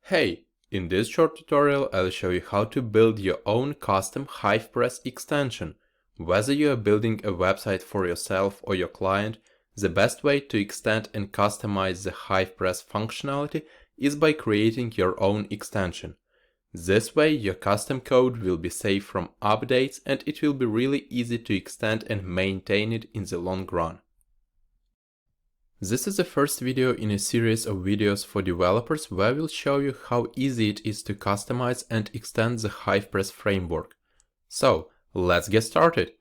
Hey, in this short tutorial I'll show you how to build your own custom HivePress extension. Whether you are building a website for yourself or your client, the best way to extend and customize the HivePress functionality is by creating your own extension. This way your custom code will be safe from updates and it will be really easy to extend and maintain it in the long run. This is the first video in a series of videos for developers where I will show you how easy it is to customize and extend the HivePress framework. So, let's get started.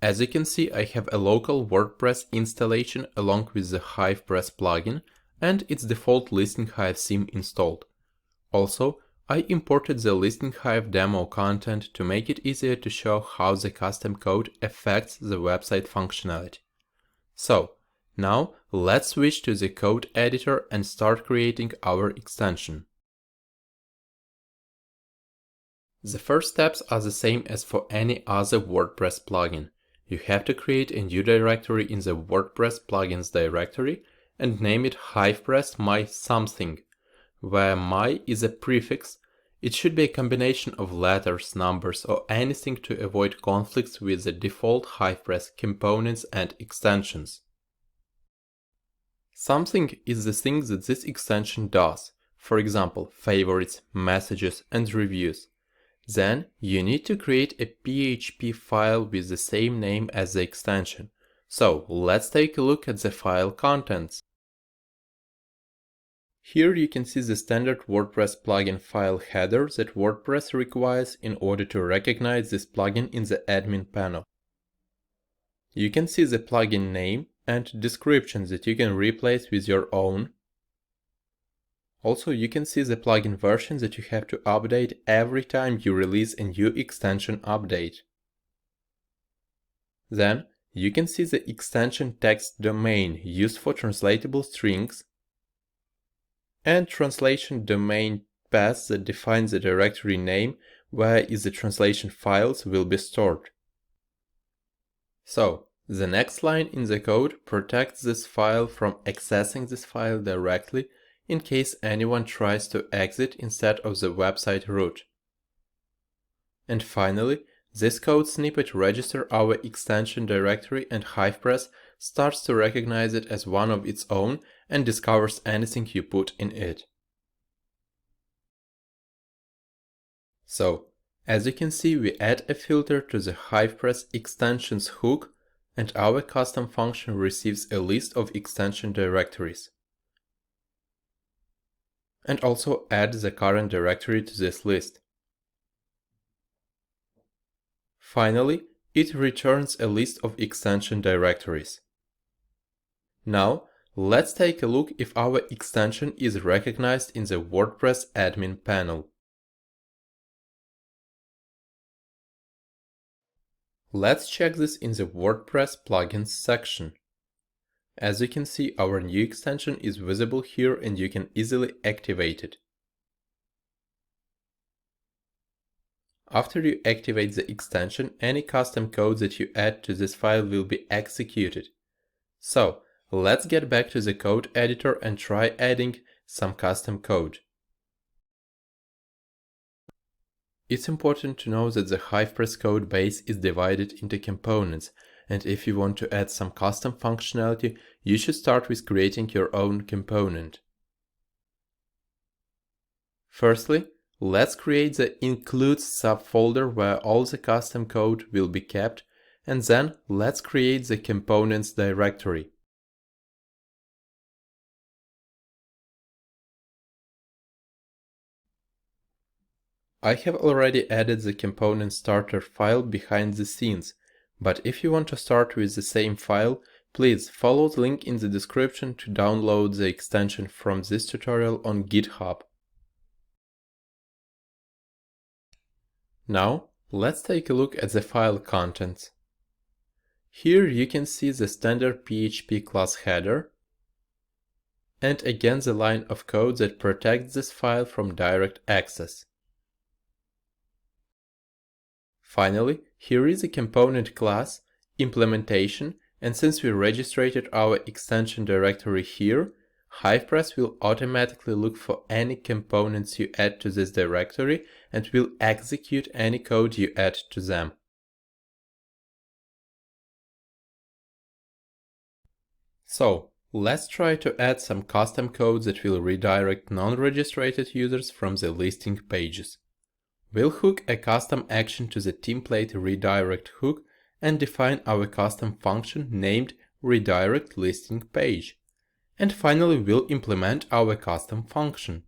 As you can see, I have a local WordPress installation along with the HivePress plugin and its default Listing Hive theme installed. Also, I imported the Listing Hive demo content to make it easier to show how the custom code affects the website functionality. So, now let's switch to the code editor and start creating our extension. The first steps are the same as for any other WordPress plugin. You have to create a new directory in the WordPress plugins directory and name it HivePress my something, where my is a prefix. It should be a combination of letters, numbers, or anything to avoid conflicts with the default HivePress components and extensions. Something is the thing that this extension does, for example, favorites, messages, and reviews. Then you need to create a PHP file with the same name as the extension. So let's take a look at the file contents. Here you can see the standard WordPress plugin file header that WordPress requires in order to recognize this plugin in the admin panel. You can see the plugin name and description that you can replace with your own. Also, you can see the plugin version that you have to update every time you release a new extension update. Then, you can see the extension text domain used for translatable strings and translation domain path that defines the directory name where the translation files will be stored. So, the next line in the code protects this file from accessing this file directly in case anyone tries to exit instead of the website root. And finally, this code snippet registers our extension directory and HivePress starts to recognize it as one of its own and discovers anything you put in it. So, as you can see, we add a filter to the HivePress extensions hook and our custom function receives a list of extension directories. And also add the current directory to this list. Finally, it returns a list of extension directories. Now, let's take a look if our extension is recognized in the WordPress admin panel. Let's check this in the WordPress plugins section. As you can see, our new extension is visible here and you can easily activate it. After you activate the extension, any custom code that you add to this file will be executed. So, let's get back to the code editor and try adding some custom code. It's important to know that the HivePress code base is divided into components, and if you want to add some custom functionality, you should start with creating your own component. Firstly, let's create the includes subfolder where all the custom code will be kept, and then let's create the components directory. I have already added the component starter file behind the scenes, but if you want to start with the same file, please follow the link in the description to download the extension from this tutorial on GitHub. Now, let's take a look at the file contents. Here you can see the standard PHP class header, and again the line of code that protects this file from direct access. Finally, here is a component class, implementation, and since we registered our extension directory here, HivePress will automatically look for any components you add to this directory and will execute any code you add to them. So, let's try to add some custom code that will redirect non-registered users from the listing pages. We'll hook a custom action to the template redirect hook and define our custom function named redirect listing page. And finally, we'll implement our custom function.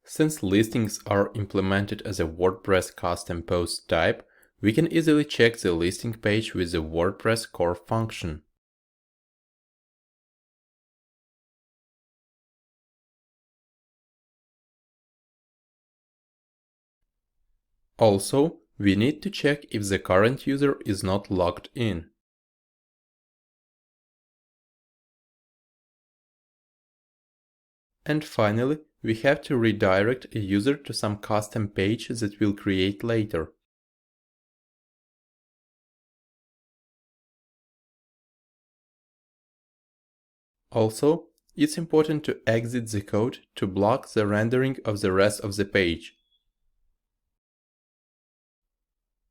Since listings are implemented as a WordPress custom post type, we can easily check the listing page with the WordPress core function. Also, we need to check if the current user is not logged in. And finally, we have to redirect a user to some custom page that we'll create later. Also, it's important to exit the code to block the rendering of the rest of the page.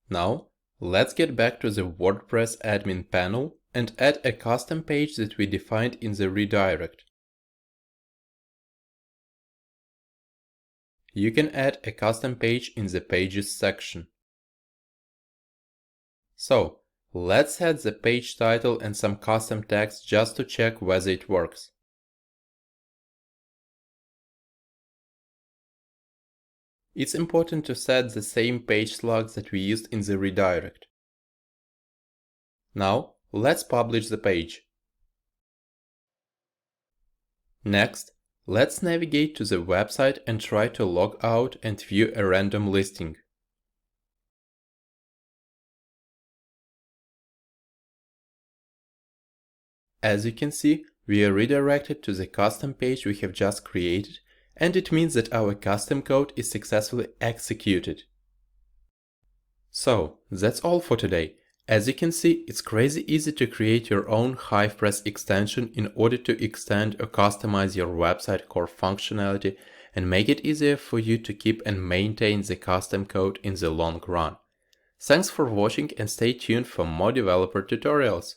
Now, let's get back to the WordPress admin panel and add a custom page that we defined in the redirect. You can add a custom page in the Pages section. So, let's add the page title and some custom text just to check whether it works. It's important to set the same page slugs that we used in the redirect. Now, let's publish the page. Next, let's navigate to the website and try to log out and view a random listing. As you can see, we are redirected to the custom page we have just created, and it means that our custom code is successfully executed. So, that's all for today. As you can see, it's crazy easy to create your own HivePress extension in order to extend or customize your website core functionality and make it easier for you to keep and maintain the custom code in the long run. Thanks for watching and stay tuned for more developer tutorials.